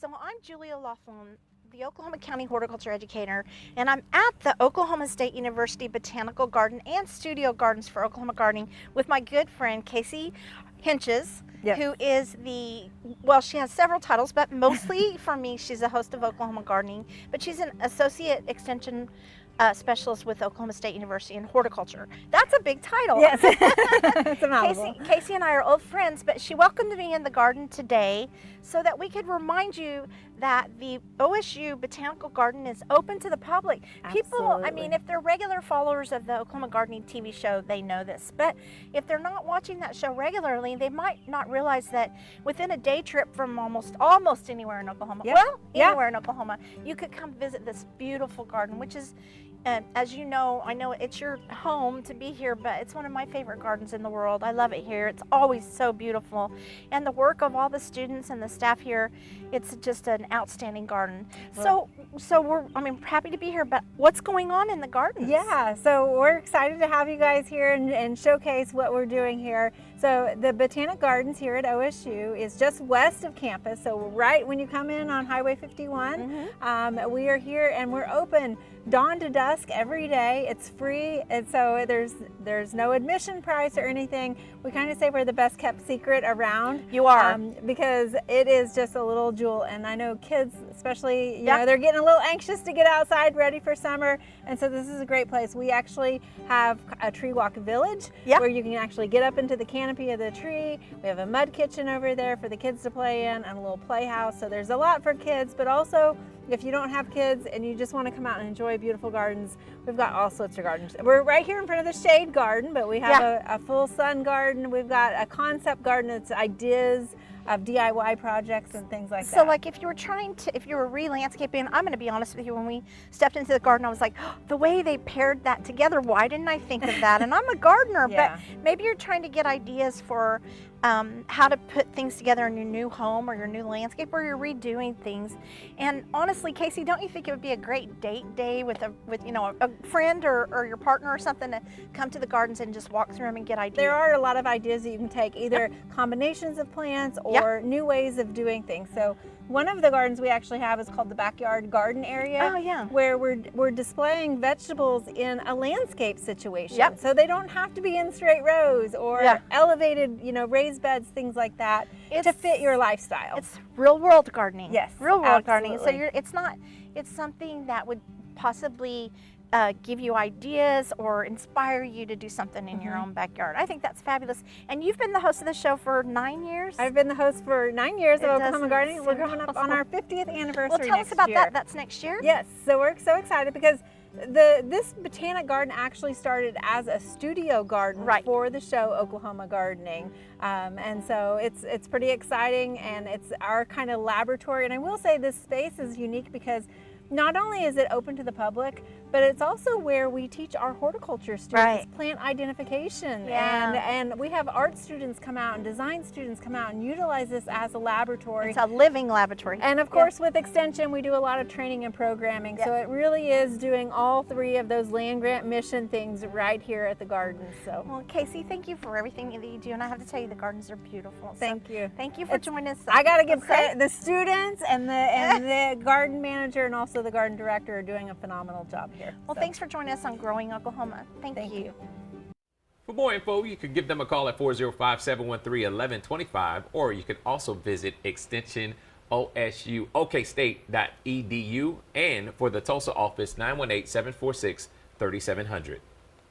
So I'm Julia Laughlin, the Oklahoma County horticulture educator, and I'm at the Oklahoma State University Botanical Garden and Studio Gardens for Oklahoma Gardening with my good friend Casey Hinches, Yes. who is well, she has several titles, but mostly for me, she's a host of Oklahoma Gardening, but she's an associate extension specialist with Oklahoma State University in horticulture. That's a big title. Yes, it's a mouthful. Casey and I are old friends, but she welcomed me in the garden today so that we could remind you that the OSU Botanical Garden is open to the public. People, I mean, if they're regular followers of the Oklahoma Gardening TV show, they know this. But if they're not watching that show regularly, they might not realize that within a day trip from almost anywhere in Oklahoma, anywhere in Oklahoma, you could come visit this beautiful garden, which is, as you know, I know it's your home to be here, but it's one of my favorite gardens in the world. I love it here. It's always so beautiful. And the work of all the students and the staff here, it's just an outstanding garden. So we're happy to be here, but what's going on in the gardens? Yeah, so we're excited to have you guys here and showcase what we're doing here. So the Botanic Gardens here at OSU is just west of campus. So right when you come in on Highway 51, we are here and we're open dawn to dusk every day. It's free, and so there's no admission price or anything. We kind of say we're the best kept secret around. You are. Because it is just a little jewel, and I know kids especially, you know, they're getting a little anxious to get outside ready for summer, and so this is a great place. We actually have a tree walk village where you can actually get up into the canopy of the tree. We have a mud kitchen over there for the kids to play in and a little playhouse, so there's a lot for kids, but also if you don't have kids and you just want to come out and enjoy beautiful gardens, we've got all sorts of gardens. We're right here in front of the shade garden, but we have a full sun garden. We've got a concept garden that's ideas of DIY projects and things like that. So like if you were re-landscaping, I'm going to be honest with you, when we stepped into the garden, I was like, oh, the way they paired that together, why didn't I think of that? And I'm a gardener, but maybe you're trying to get ideas for how to put things together in your new home or your new landscape, or you're redoing things. And honestly, Casey, don't you think it would be a great date day with a friend or your partner or something to come to the gardens and just walk through them and get ideas? There are a lot of ideas that you can take, either combinations of plants or new ways of doing things. So one of the gardens we actually have is called the backyard garden area, where we're displaying vegetables in a landscape situation. So they don't have to be in straight rows or elevated, raised beds, things like that, to fit your lifestyle. It's real world gardening. Yes, real world gardening. So it's something that would possibly give you ideas or inspire you to do something in your own backyard. I think that's fabulous. And you've been the host of the show for 9 years? I've been the host for 9 years of Oklahoma Gardening. We're coming up on our 50th anniversary. Well, tell us about that. That's next year? Yes, so we're so excited because this Botanic Garden actually started as a studio garden for the show Oklahoma Gardening, and so it's pretty exciting, and it's our kind of laboratory. And I will say this space is unique because not only is it open to the public, but it's also where we teach our horticulture students plant identification. And we have art students come out and design students come out and utilize this as a laboratory. It's a living laboratory. And of course with Extension we do a lot of training and programming. So it really is doing all three of those land grant mission things right here at the garden. So well, Casey, thank you for everything that you do, and I have to tell you the gardens are beautiful. Thank you. Thank you for joining us. I got to give credit. The students and the garden manager and also the garden director are doing a phenomenal job here. Well, thanks for joining us on Growing Oklahoma. Thank you. For more info, you can give them a call at 405-713-1125, or you can also visit Extension OSU OKState.edu, and for the Tulsa office, 918-746-3700.